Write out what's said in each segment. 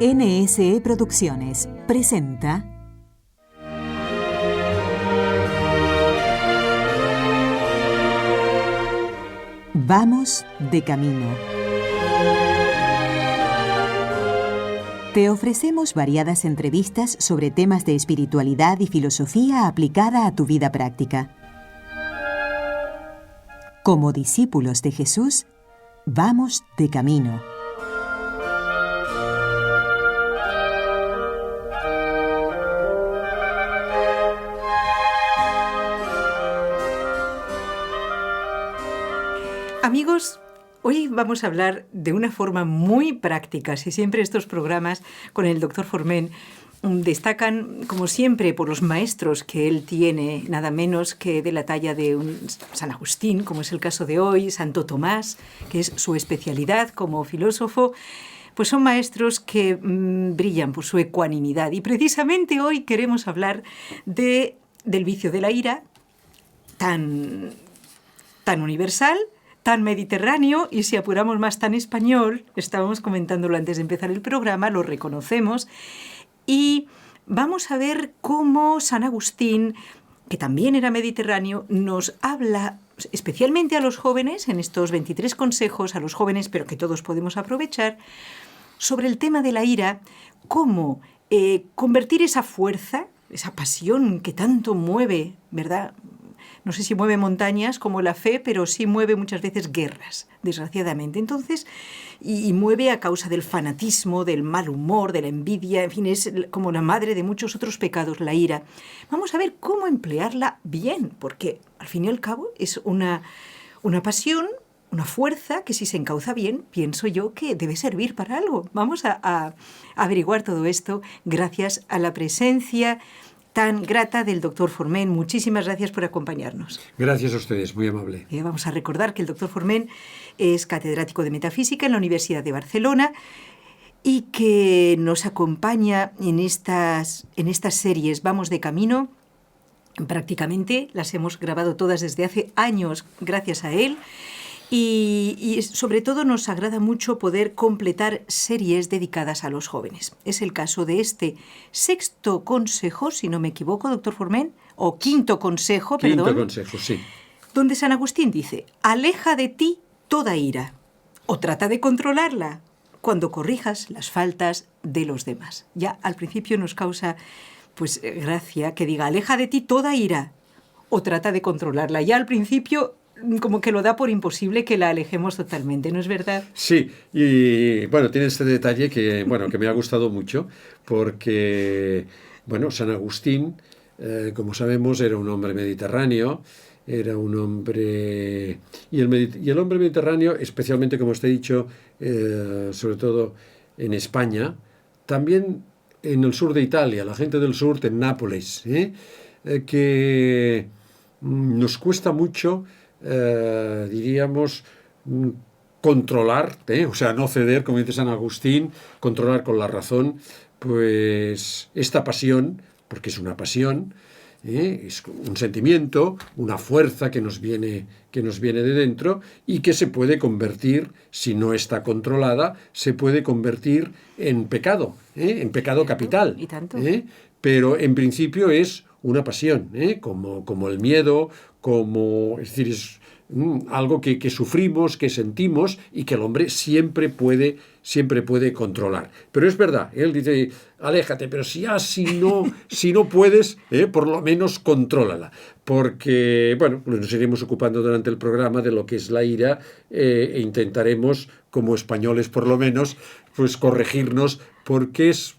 NSE Producciones presenta Vamos de camino. Te ofrecemos variadas entrevistas sobre temas de espiritualidad y filosofía aplicada a tu vida práctica. Como discípulos de Jesús, vamos de camino. Amigos, hoy vamos a hablar de una forma muy práctica. Si siempre estos programas con el Dr. Forment destacan, como siempre, por los maestros que él tiene, nada menos que de la talla de un San Agustín, como es el caso de hoy, Santo Tomás, que es su especialidad como filósofo, pues son maestros que brillan por su ecuanimidad. Y precisamente hoy queremos hablar del vicio de la ira, tan universal, tan mediterráneo y, si apuramos más, tan español. Estábamos comentándolo antes de empezar el programa, lo reconocemos. Y vamos a ver cómo San Agustín, que también era mediterráneo, nos habla especialmente a los jóvenes, en estos 23 consejos a los jóvenes, pero que todos podemos aprovechar, sobre el tema de la ira, cómo convertir esa fuerza, esa pasión que tanto mueve, ¿verdad?, no sé si mueve montañas como la fe, pero sí mueve muchas veces guerras, desgraciadamente. Entonces, y mueve a causa del fanatismo, del mal humor, de la envidia, en fin, es como la madre de muchos otros pecados, la ira. Vamos a ver cómo emplearla bien, porque al fin y al cabo es una pasión, una fuerza que, si se encauza bien, pienso yo que debe servir para algo. Vamos a averiguar todo esto gracias a la presencia tan grata del Dr. Forment. Muchísimas gracias por acompañarnos. Gracias a ustedes, muy amable. Vamos a recordar que el Dr. Forment es catedrático de Metafísica en la Universidad de Barcelona y que nos acompaña en estas series Vamos de Camino. Prácticamente las hemos grabado todas desde hace años gracias a él. Y sobre todo nos agrada mucho poder completar series dedicadas a los jóvenes. Es el caso de este sexto consejo, si no me equivoco, Dr. Forment, o quinto consejo, perdón. Quinto consejo, sí. Donde San Agustín dice: aleja de ti toda ira, o trata de controlarla cuando corrijas las faltas de los demás. Ya al principio nos causa pues gracia que diga: aleja de ti toda ira, o trata de controlarla. Ya al principio como que lo da por imposible que la alejemos totalmente, ¿no es verdad? Sí, y bueno, tiene este detalle que me ha gustado mucho, porque, San Agustín, como sabemos, era un hombre mediterráneo, era un hombre... Y el hombre mediterráneo, especialmente, como os he dicho, sobre todo en España, también en el sur de Italia, la gente del sur, en Nápoles, que nos cuesta mucho... diríamos, controlar, o sea, no ceder, como dice San Agustín, controlar con la razón, pues esta pasión, porque es una pasión, es un sentimiento, una fuerza que nos viene de dentro y que se puede convertir, si no está controlada, se puede convertir en pecado capital. ¿Y tanto? Pero en principio es una pasión, como el miedo, es decir, es algo que sufrimos, que sentimos y que el hombre siempre puede controlar. Pero es verdad, él dice: aléjate, pero si no puedes, por lo menos contrólala. Porque, pues nos iremos ocupando durante el programa de lo que es la ira, e intentaremos, como españoles por lo menos, pues corregirnos, porque es,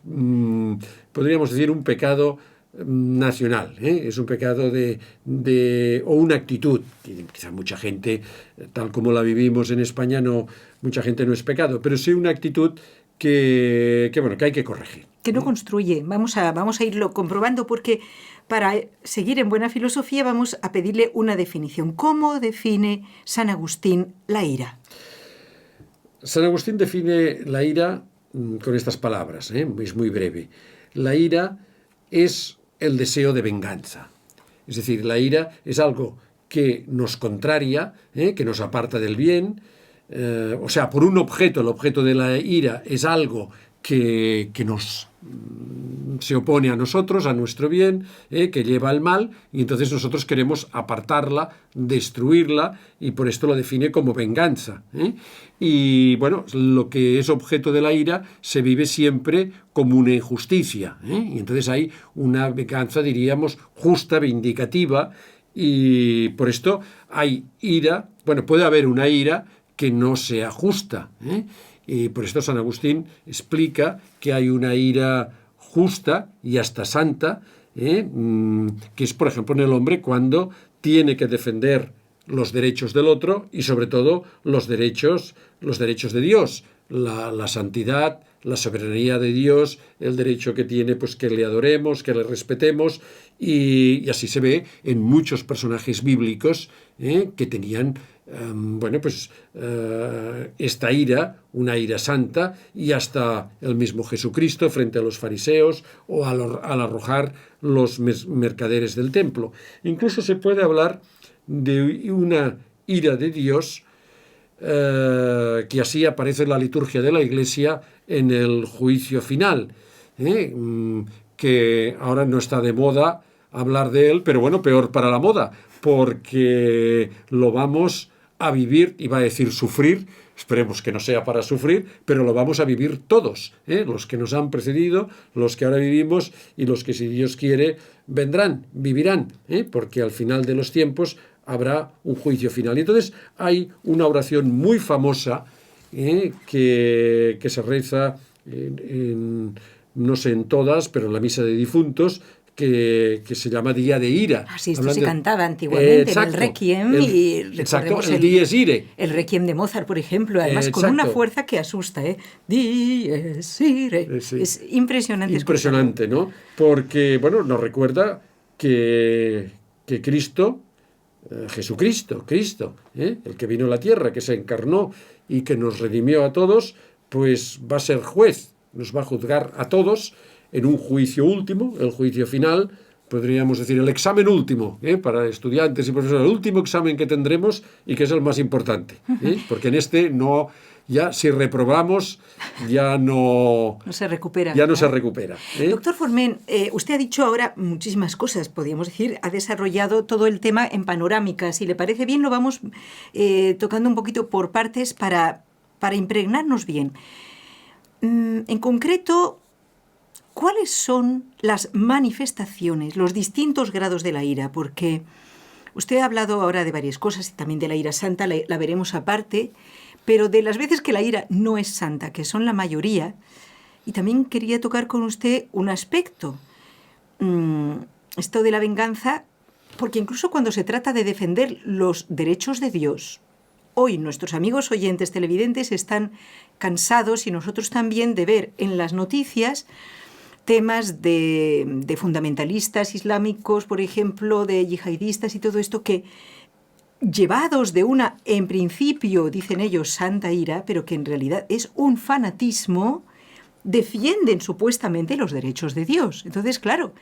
podríamos decir, un pecado nacional, es un pecado o una actitud. Quizá mucha gente, tal como la vivimos en España, mucha gente no es pecado, pero sí una actitud que hay que corregir. Que no construye. Vamos a irlo comprobando, porque para seguir en buena filosofía vamos a pedirle una definición. ¿Cómo define San Agustín la ira? San Agustín define la ira con estas palabras, es muy breve. La ira es el deseo de venganza. Es decir, la ira es algo que nos contraria, que nos aparta del bien. O sea, por un objeto, el objeto de la ira es algo que nos se opone a nosotros, a nuestro bien, que lleva al mal, y entonces nosotros queremos apartarla, destruirla, y por esto lo define como venganza. Y bueno, lo que es objeto de la ira se vive siempre como una injusticia, y entonces hay una venganza, diríamos, justa, vindicativa, y por esto hay ira, bueno, puede haber una ira que no sea justa, y por esto San Agustín explica que hay una ira justa y hasta santa, que es, por ejemplo, en el hombre cuando tiene que defender los derechos del otro y, sobre todo, los derechos de Dios, la santidad, la soberanía de Dios, el derecho que tiene, pues, que le adoremos, que le respetemos, y así se ve en muchos personajes bíblicos que tenían esta ira, una ira santa, y hasta el mismo Jesucristo frente a los fariseos o al arrojar los mercaderes del templo. Incluso se puede hablar de una ira de Dios que así aparece en la liturgia de la Iglesia en el juicio final, que ahora no está de moda hablar de él, pero bueno, peor para la moda, porque lo vamos a vivir, iba a decir sufrir, esperemos que no sea para sufrir, pero lo vamos a vivir todos, los que nos han precedido, los que ahora vivimos y los que, si Dios quiere, vendrán, vivirán, porque al final de los tiempos habrá un juicio final. Y entonces hay una oración muy famosa que se reza, no sé en todas, pero en la misa de difuntos, que se llama Día de Ira. Así, esto se cantaba antiguamente, exacto, el Requiem, y exacto, recordemos el Dies Irae. El Requiem de Mozart, por ejemplo, además con una fuerza que asusta, Dies Irae. Sí. Es impresionante. Impresionante, ¿no? Porque, bueno, nos recuerda que Cristo, Jesucristo, Cristo, el que vino a la tierra, que se encarnó y que nos redimió a todos, pues va a ser juez, nos va a juzgar a todos en un juicio último, el juicio final, podríamos decir el examen último, para estudiantes y profesores, el último examen que tendremos y que es el más importante, porque en este no, ya si reprobamos, ya no se recupera. Ya no se recupera. Doctor Forment, usted ha dicho ahora muchísimas cosas, podríamos decir, ha desarrollado todo el tema en panorámica. Si le parece bien, lo vamos tocando un poquito por partes para impregnarnos bien. En concreto, ¿cuáles son las manifestaciones, los distintos grados de la ira? Porque usted ha hablado ahora de varias cosas y también de la ira santa, la veremos aparte, pero de las veces que la ira no es santa, que son la mayoría, y también quería tocar con usted un aspecto, esto de la venganza, porque incluso cuando se trata de defender los derechos de Dios, hoy nuestros amigos oyentes televidentes están cansados, y nosotros también, de ver en las noticias temas de fundamentalistas islámicos, por ejemplo, de yihadistas y todo esto, que llevados de una, en principio, dicen ellos, santa ira, pero que en realidad es un fanatismo, defienden supuestamente los derechos de Dios. Entonces, claro,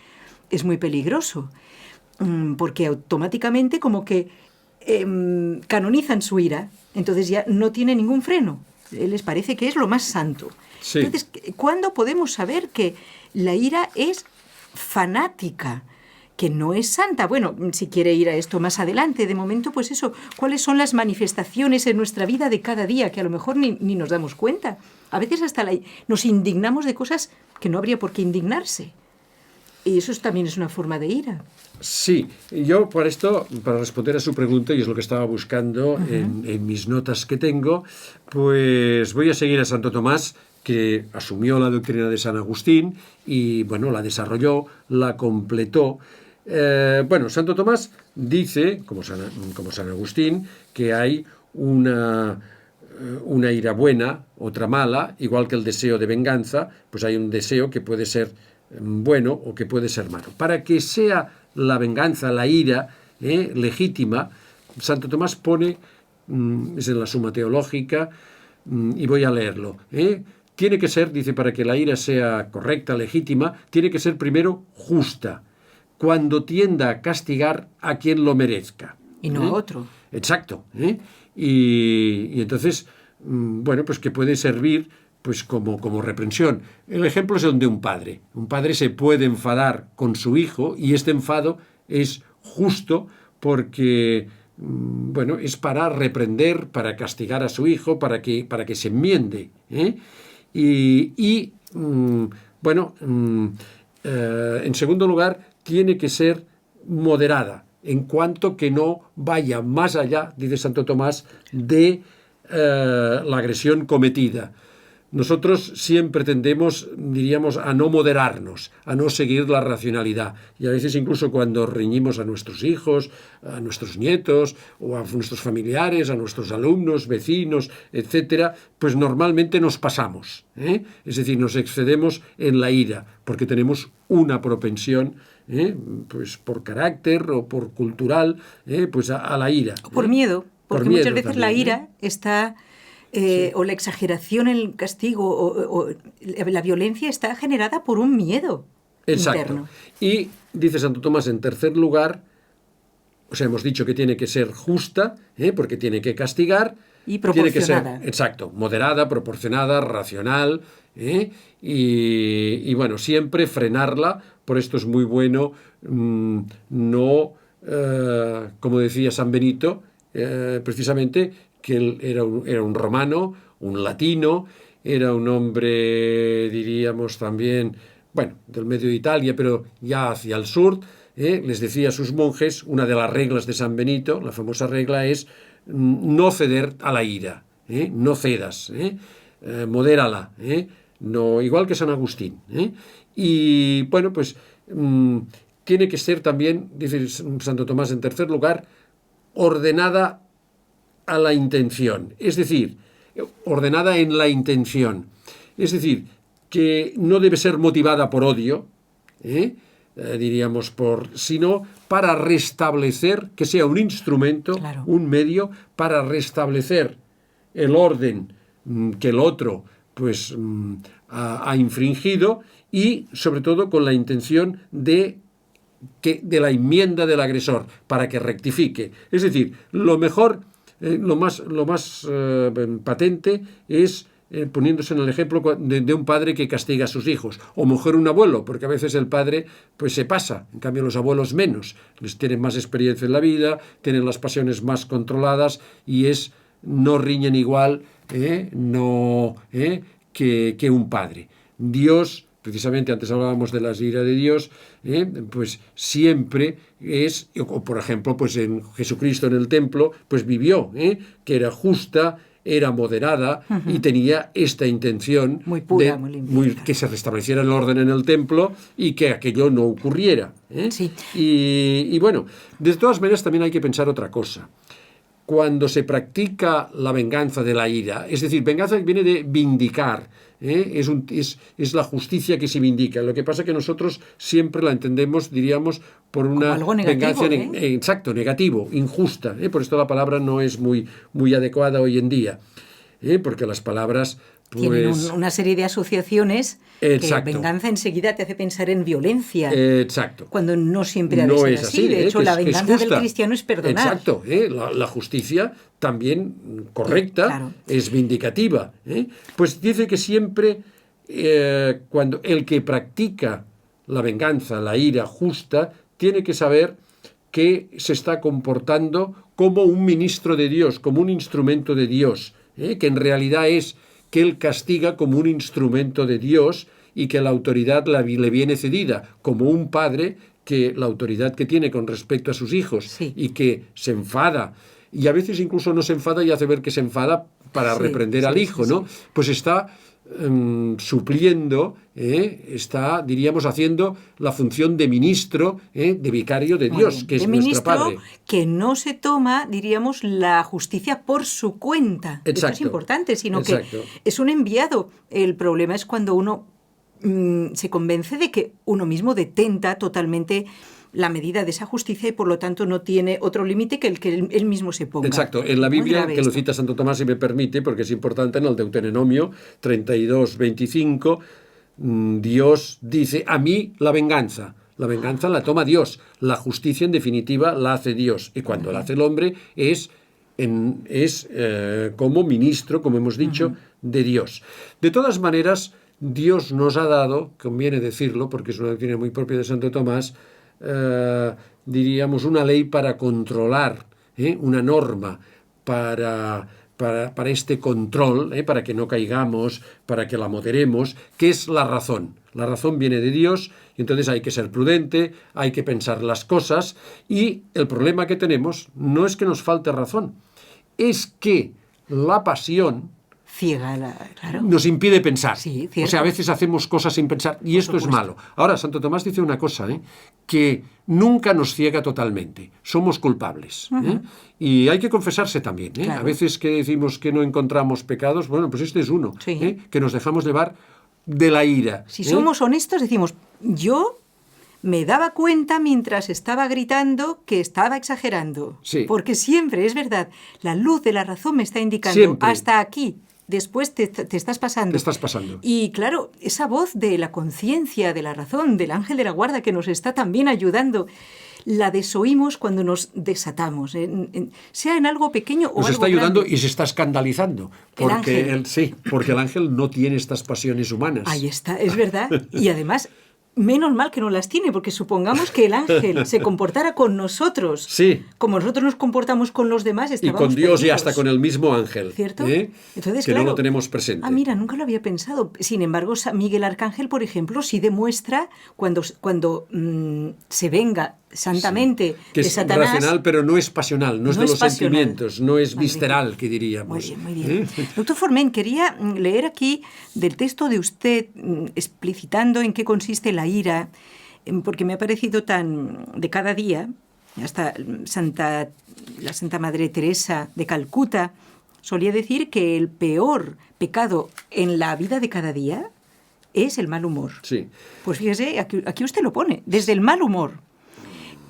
es muy peligroso, porque automáticamente como que canonizan su ira, entonces ya no tiene ningún freno. Les parece que es lo más santo. Sí. Entonces, ¿cuándo podemos saber que la ira es fanática, que no es santa? Bueno, si quiere ir a esto más adelante, de momento, pues eso, ¿cuáles son las manifestaciones en nuestra vida de cada día que a lo mejor ni nos damos cuenta? A veces hasta nos indignamos de cosas que no habría por qué indignarse. Y eso también es una forma de ira. Sí, yo para responder a su pregunta, y es lo que estaba buscando en mis notas que tengo, pues voy a seguir a Santo Tomás, que asumió la doctrina de San Agustín y, bueno, la desarrolló, la completó. Santo Tomás dice, como San Agustín, que hay una ira buena, otra mala, igual que el deseo de venganza, pues hay un deseo que puede ser bueno o que puede ser malo. Para que sea la venganza, la ira legítima, Santo Tomás pone, es en la Suma Teológica, y voy a leerlo, tiene que ser, dice, para que la ira sea correcta, legítima, tiene que ser primero justa, cuando tienda a castigar a quien lo merezca. Y no a otro. Exacto. Y entonces, pues que puede servir pues como reprensión. El ejemplo es el de un padre. Un padre se puede enfadar con su hijo y este enfado es justo porque, bueno, es para reprender, para castigar a su hijo, para que se enmiende, ¿eh? Bueno, en segundo lugar, tiene que ser moderada, en cuanto que no vaya más allá, dice Santo Tomás, de la agresión cometida. Nosotros siempre tendemos, diríamos, a no moderarnos, a no seguir la racionalidad. Y a veces incluso cuando reñimos a nuestros hijos, a nuestros nietos, o a nuestros familiares, a nuestros alumnos, vecinos, etcétera, pues normalmente nos pasamos, ¿eh? Es decir, nos excedemos en la ira, porque tenemos una propensión, pues por carácter o por cultural, pues a la ira. O por miedo, porque Por muchas miedo veces también, la ira está... Sí. O la exageración en el castigo o la violencia está generada por un miedo Exacto. interno. Y dice Santo Tomás, en tercer lugar, o sea, hemos dicho que tiene que ser justa, porque tiene que castigar. Y Tiene que ser, proporcionada. exacto, moderada, proporcionada, racional, y bueno, siempre frenarla. Por esto es muy bueno no, como decía San Benito, precisamente, que él era un romano, un latino, era un hombre, diríamos también, bueno, del medio de Italia, pero ya hacia el sur, les decía a sus monjes, una de las reglas de San Benito, la famosa regla es no ceder a la ira, no cedas, modérala, no, igual que San Agustín. Y bueno, pues tiene que ser también, dice Santo Tomás en tercer lugar, ordenada a la intención, es decir, ordenada en la intención, es decir, que no debe ser motivada por odio, diríamos, sino para restablecer, que sea un instrumento, Claro. un medio para restablecer el orden que el otro pues ha infringido, y sobre todo con la intención de la enmienda del agresor, para que rectifique. Es decir, lo mejor, lo más patente es poniéndose en el ejemplo de un padre que castiga a sus hijos, o mejor un abuelo, porque a veces el padre pues se pasa, en cambio los abuelos menos, les tienen más experiencia en la vida, tienen las pasiones más controladas y no riñen igual que un padre. Dios, precisamente antes hablábamos de la ira de Dios, pues siempre o por ejemplo, pues en Jesucristo en el templo, pues vivió, que era justa, era moderada y tenía esta intención Muy pura, muy limpia. que se restableciera el orden en el templo y que aquello no ocurriera. Sí. Y bueno, de todas maneras también hay que pensar otra cosa. Cuando se practica la venganza de la ira, es decir, venganza viene de vindicar, es la justicia que se vindica. Lo que pasa es que nosotros siempre la entendemos, diríamos, por una algo negativo, venganza exacto, negativo, injusta. Por esto la palabra no es muy adecuada hoy en día, porque las palabras pues, tienen una serie de asociaciones. Exacto. Que venganza enseguida te hace pensar en violencia. Exacto. Cuando no siempre ha de ser así. De hecho, la venganza del cristiano es perdonar. Exacto. La justicia también correcta, claro, es vindicativa. Pues dice que siempre cuando el que practica la venganza, la ira justa, tiene que saber que se está comportando como un ministro de Dios, como un instrumento de Dios, que en realidad es que él castiga como un instrumento de Dios y que la autoridad le viene cedida, como un padre que la autoridad que tiene con respecto a sus hijos, sí, y que se enfada, y a veces incluso no se enfada y hace ver que se enfada para reprender al hijo, ¿no? Pues está supliendo, está, diríamos, haciendo la función de ministro, de vicario de Dios, que es nuestro Padre. Que que no se toma, diríamos, la justicia por su cuenta. Exacto. Esto es importante, sino Exacto. que es un enviado. El problema es cuando uno se convence de que uno mismo detenta totalmente la medida de esa justicia y por lo tanto no tiene otro límite que el que él mismo se ponga. Exacto. En la Biblia, que lo cita Santo Tomás, si me permite, porque es importante, en el Deuteronomio 32:25, Dios dice: a mí la venganza la toma Dios, la justicia en definitiva la hace Dios, y cuando la hace el hombre es es como ministro, como hemos dicho, de Dios. De todas maneras, Dios nos ha dado, conviene decirlo, porque es una doctrina muy propia de Santo Tomás, diríamos, una ley para controlar, una norma para este control, para que no caigamos, para que la moderemos, que es la razón. La razón viene de Dios y entonces hay que ser prudente, hay que pensar las cosas, y el problema que tenemos no es que nos falte razón, es que la pasión ciega, claro, nos impide pensar. Sí, o sea, a veces hacemos cosas sin pensar y esto es malo. Ahora, Santo Tomás dice una cosa, que nunca nos ciega totalmente. Somos culpables. Y hay que confesarse también. Claro. A veces que decimos que no encontramos pecados, bueno, pues este es uno, Sí. Que nos dejamos llevar de la ira. Si somos honestos, decimos, yo me daba cuenta mientras estaba gritando que estaba exagerando. Sí. Porque siempre, es verdad, la luz de la razón me está indicando, Siempre. hasta aquí. Después te estás pasando. Te estás pasando. Y claro, esa voz de la conciencia, de la razón, del ángel de la guarda que nos está también ayudando, la desoímos cuando nos desatamos, sea en algo pequeño o nos algo está ayudando grande. y se está escandalizando. Porque porque el ángel no tiene estas pasiones humanas. Ahí está, es verdad. Y además, menos mal que no las tiene, porque supongamos que el ángel se comportara con nosotros, Sí. como nosotros nos comportamos con los demás, Y estábamos con Dios y perdidos. hasta con el mismo ángel. ¿Cierto? Entonces, que claro, no lo tenemos presente. Ah, mira, nunca lo había pensado. Sin embargo, San Miguel Arcángel, por ejemplo, sí demuestra cuando se venga santamente que de es Satanás. racional, pero no es pasional, no es de los pasional. sentimientos, no es Magnífico. visceral, que diríamos. Muy bien. Doctor Forment, quería leer aquí del texto de usted explicitando en qué consiste la ira, porque me ha parecido tan de cada día. Hasta la Santa Madre Teresa de Calcuta solía decir que el peor pecado en la vida de cada día es el mal humor. Sí. Pues fíjese, aquí usted lo pone, desde el mal humor,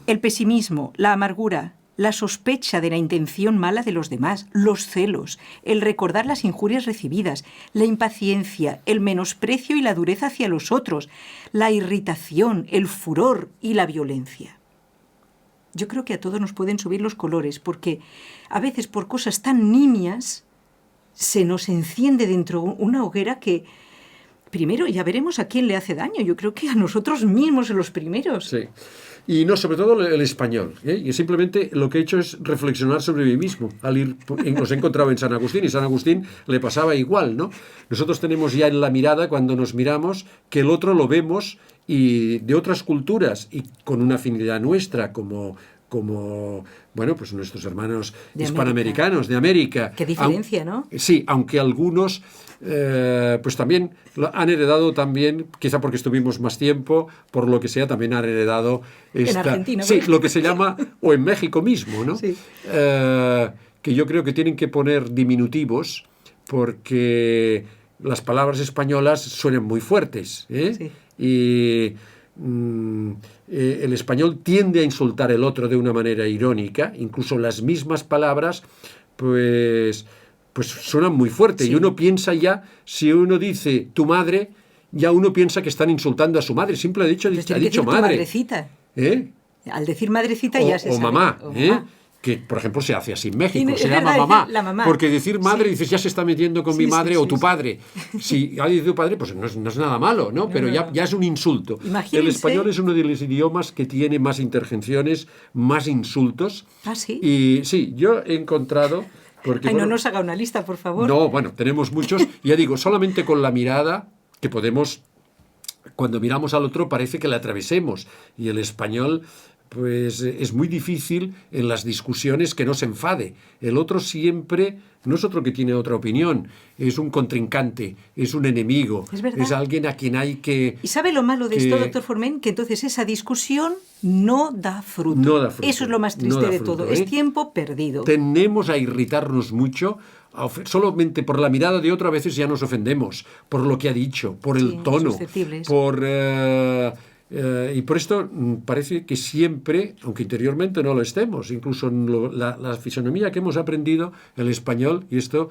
el pesimismo, la amargura, la sospecha de la intención mala de los demás, los celos, el recordar las injurias recibidas, la impaciencia, el menosprecio y la dureza hacia los otros, la irritación, el furor y la violencia. Yo creo que a todos nos pueden subir los colores, porque a veces por cosas tan nimias se nos enciende dentro una hoguera que, primero, ya veremos a quién le hace daño. Yo creo que a nosotros mismos los primeros. Sí. Y no, sobre todo el español. Y simplemente lo que he hecho es reflexionar sobre mí mismo. Nos he encontrado en San Agustín, y San Agustín le pasaba igual, ¿no? Nosotros tenemos ya en la mirada, cuando nos miramos, que el otro lo vemos y de otras culturas y con una afinidad nuestra, como bueno, pues nuestros hermanos de hispanoamericanos de América. Qué diferencia, ¿no? Sí, aunque algunos pues también han heredado también, quizá porque estuvimos más tiempo, por lo que sea, también han heredado en Argentina, sí, lo que se llama, o en México mismo, ¿no? Sí. Que yo creo que tienen que poner diminutivos porque las palabras españolas suenan muy fuertes, Sí. Y el español tiende a insultar al otro de una manera irónica, incluso las mismas palabras, pues suenan muy fuerte. Sí. Y uno piensa ya, si uno dice tu madre, ya uno piensa que están insultando a su madre. Siempre ha dicho madre. Madrecita. Al decir madrecita ya se o sabe. mamá, O mamá. que por ejemplo se hace así en México, Es se llama verdad, mamá, la mamá. porque decir madre, Sí. dices, ya se está metiendo con mi Sí, madre sí, o sí, tu sí. padre. Si ha dicho tu padre, pues no es nada malo, ¿no? Pero no. Ya es un insulto. Imagínense. El español es uno de los idiomas que tiene más interjecciones, más insultos. Ah, ¿sí? Y sí, yo he encontrado... Porque, Ay, bueno, no nos haga una lista, por favor. no, bueno, tenemos muchos. Ya digo, solamente con la mirada que podemos, cuando miramos al otro parece que le atravesemos. Y el español, pues es muy difícil en las discusiones que no se enfade. El otro siempre no es otro que tiene otra opinión, es un contrincante, es un enemigo, Es verdad. es alguien a quien hay que... ¿Y sabe lo malo de esto, doctor Forment? Que entonces esa discusión no da fruto. No da fruto. Eso es lo más No triste da de fruto, todo. ¿eh? Es tiempo perdido. Tendemos a irritarnos mucho, solamente por la mirada de otro a veces ya nos ofendemos, por lo que ha dicho, por el Sí, tono, susceptibles. y por esto parece que siempre, aunque interiormente no lo estemos, incluso en la fisonomía que hemos aprendido, el español, y esto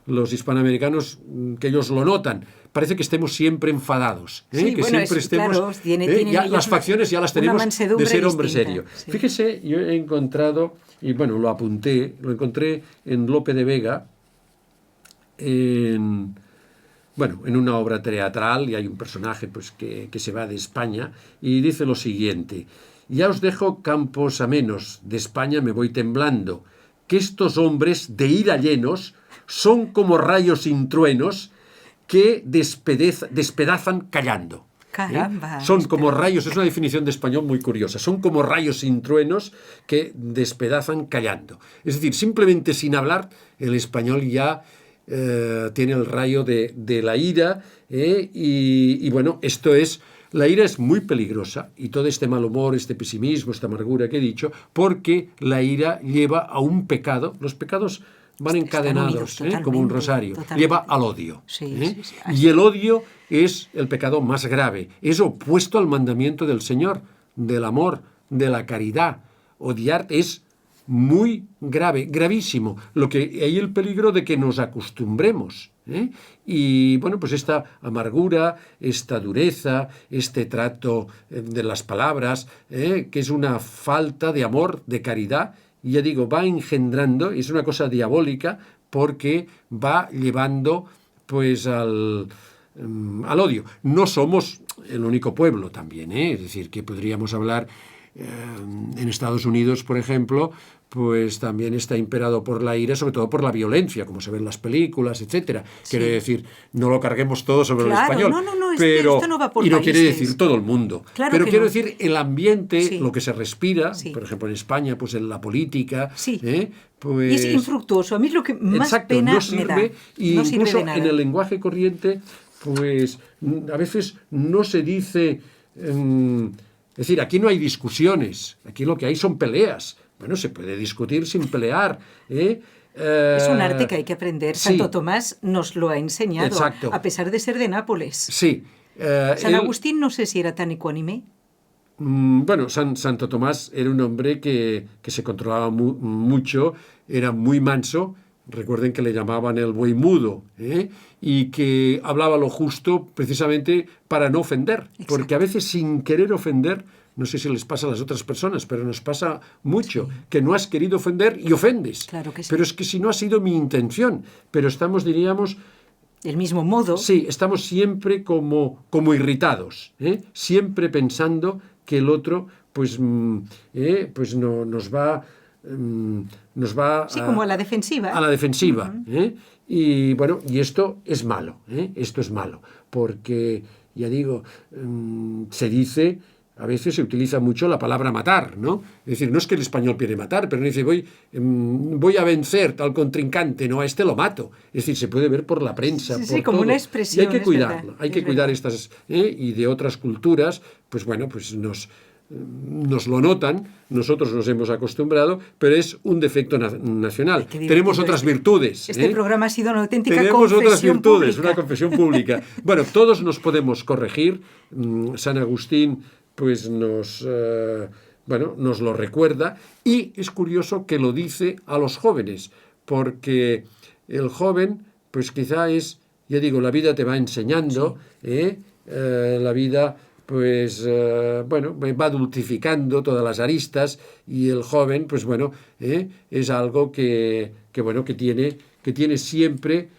los hispanoamericanos, que ellos lo notan. Parece que estemos siempre enfadados, Sí, que bueno, siempre estemos... claro, tienen ya, ellos las facciones ya las tenemos de ser hombre distinta, serio. sí. Fíjese, yo he encontrado, y bueno, lo apunté, lo encontré en Lope de Vega, en una obra teatral, y hay un personaje pues, que se va de España, y dice lo siguiente: ya os dejo campos amenos, de España me voy temblando, que estos hombres de ira llenos son como rayos sin truenos que despedazan callando. Caramba. Son como rayos, es una definición de español muy curiosa, son como rayos sin truenos que despedazan callando. Es decir, simplemente sin hablar, el español ya tiene el rayo de la ira, y bueno, la ira es muy peligrosa, y todo este mal humor, este pesimismo, esta amargura que he dicho, porque la ira lleva a un pecado. Los pecados van encadenados, como un rosario. Totalmente. Lleva al odio. Sí. Y el odio es el pecado más grave. Es opuesto al mandamiento del Señor, del amor, de la caridad. Odiar es muy grave, gravísimo. Hay el peligro de que nos acostumbremos. Y bueno, pues esta amargura, esta dureza, este trato de las palabras, que es una falta de amor, de caridad, y ya digo, va engendrando, es una cosa diabólica, porque va llevando pues al odio. No somos el único pueblo también, es decir, que podríamos hablar en Estados Unidos, por ejemplo, pues también está imperado por la ira, sobre todo por la violencia, como se ve en las películas, etcétera. Sí. Quiere decir, no lo carguemos todo sobre el Claro, español. no, pero, esto no va por y no países. quiere decir todo el mundo. Claro pero que quiero no. decir, el ambiente, Sí. lo que se respira, Sí. por ejemplo en España, pues en la política, Sí. pues... Y es infructuoso. A mí es lo que más Exacto, pena no sirve, me da. y No sirve incluso de nada. en el lenguaje corriente, pues a veces no se dice... es decir, aquí no hay discusiones, aquí lo que hay son peleas. Bueno, se puede discutir sin pelear, Es un arte que hay que aprender. sí. Santo Tomás nos lo ha enseñado, Exacto. a pesar de ser de Nápoles. Sí. San Agustín no sé si era tan ecuánime. Bueno, Santo Tomás era un hombre que se controlaba mucho, era muy manso. Recuerden que le llamaban el buey mudo, y que hablaba lo justo precisamente para no ofender. Exacto. Porque a veces sin querer ofender, no sé si les pasa a las otras personas, pero nos pasa mucho, Sí. que no has querido ofender y ofendes. Claro que sí. Pero es que si no ha sido mi intención, pero estamos, diríamos, Del mismo modo. sí, estamos siempre como irritados, siempre pensando que el otro pues no, nos va Sí, como a la defensiva. a la defensiva. Y bueno, y esto es malo, esto es malo, porque ya digo, se dice, a veces se utiliza mucho la palabra matar, ¿no? Es decir, no es que el español quiere matar, pero no dice voy a vencer al contrincante, no, a este lo mato. Es decir, se puede ver por la prensa, Sí, por sí, como todo. una expresión, Y hay que es cuidarlo, verdad, hay que es cuidar verdad. estas, y de otras culturas, pues bueno, pues nos lo notan, nosotros nos hemos acostumbrado, pero es un defecto nacional. Qué divertido. Tenemos otras virtudes. Este programa ha sido una auténtica Tenemos otras confesión virtudes, pública. una confesión pública. Bueno, todos nos podemos corregir. San Agustín pues nos lo recuerda, y es curioso que lo dice a los jóvenes, porque el joven pues quizá ya digo, la vida te va enseñando, la vida pues va dulcificando todas las aristas, y el joven pues es algo que tiene siempre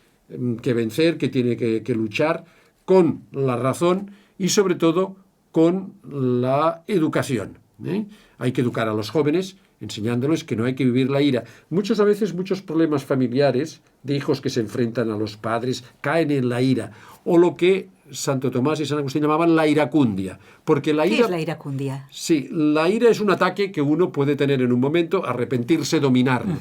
que vencer, que tiene que luchar con la razón y sobre todo con la educación. Hay que educar a los jóvenes enseñándoles que no hay que vivir la ira. Muchos problemas familiares de hijos que se enfrentan a los padres caen en la ira, o lo que Santo Tomás y San Agustín llamaban la iracundia. Porque la ira, ¿Qué es la iracundia? Sí, la ira es un ataque que uno puede tener en un momento, arrepentirse, dominarlo.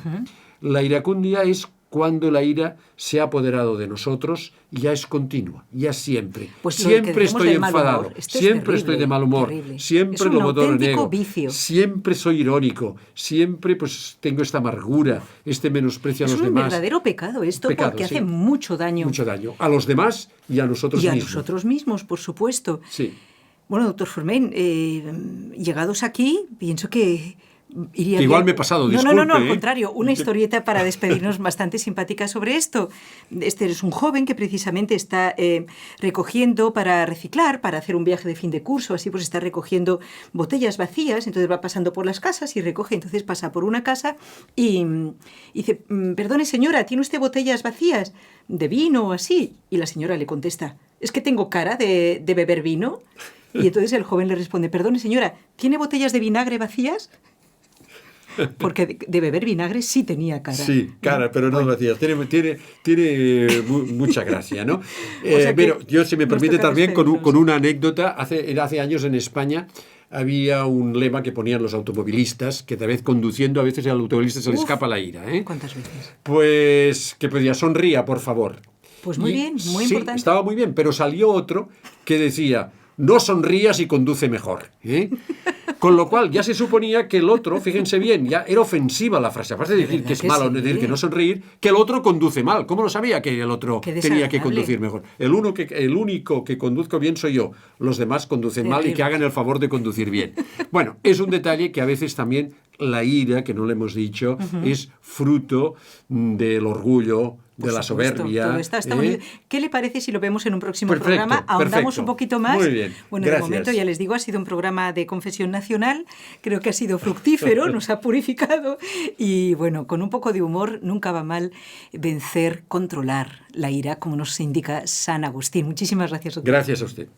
La iracundia es cuando la ira se ha apoderado de nosotros y ya es continua, ya siempre. Pues lo que siempre decimos estoy del mal enfadado, humor, esto es siempre terrible, estoy de mal humor, terrible. siempre Es un lo boto auténtico nego, vicio. siempre soy irónico, siempre pues tengo esta amargura, este menosprecio a Es los un demás. verdadero pecado esto, Pecado, porque sí. hace mucho daño. Mucho daño a los demás y a nosotros Y a mismos. nosotros mismos, por supuesto. Sí. Bueno, doctor Forment, llegados aquí, pienso que iría que igual bien. me he pasado, No, disculpe. al contrario, una historieta para despedirnos bastante simpática sobre esto. Este es un joven que precisamente está recogiendo para reciclar, para hacer un viaje de fin de curso, así pues está recogiendo botellas vacías, entonces va pasando por las casas y recoge, entonces pasa por una casa y dice, perdone señora, ¿tiene usted botellas vacías de vino o así? Y la señora le contesta, ¿es que tengo cara de beber vino? Y entonces el joven le responde, perdone señora, ¿tiene botellas de vinagre vacías? Porque de beber vinagre sí tenía cara. Sí, cara, ¿no? pero no Bueno. vacías. Tiene mucha gracia, ¿no? sea que Pero yo, si me nos permite, toca también con despedirnos. una anécdota. Hace años en España había un lema que ponían los automovilistas, que tal vez conduciendo a veces al automovilista se le Uf, escapa la ira. ¿Cuántas veces? Pues que pedía, sonría, por favor. Pues muy Y bien, muy sí, importante. estaba muy bien, pero salió otro que decía, no sonrías y conduce mejor. Con lo cual ya se suponía que el otro, fíjense bien, ya era ofensiva la frase. Aparte de decir verdad que es que malo, sí. decir que no sonreír, que el otro conduce mal. ¿Cómo lo sabía que el otro Qué tenía que desagradable. conducir mejor? El único que conduzco bien soy yo. Los demás conducen mal y que Terrible. hagan el favor de conducir bien. Bueno, es un detalle que a veces también la ira, que no le hemos dicho, es fruto del orgullo, de la supuesto, soberbia. todo está muy bien. ¿Qué le parece si lo vemos en un próximo Perfecto, programa? Ahondamos perfecto. un poquito más. Muy bien, Bueno, gracias. de momento ya les digo, ha sido un programa de confesión nacional. Creo que ha sido fructífero, nos ha purificado. Y bueno, con un poco de humor nunca va mal vencer, controlar la ira, como nos indica San Agustín. Muchísimas gracias, doctor. Gracias a usted.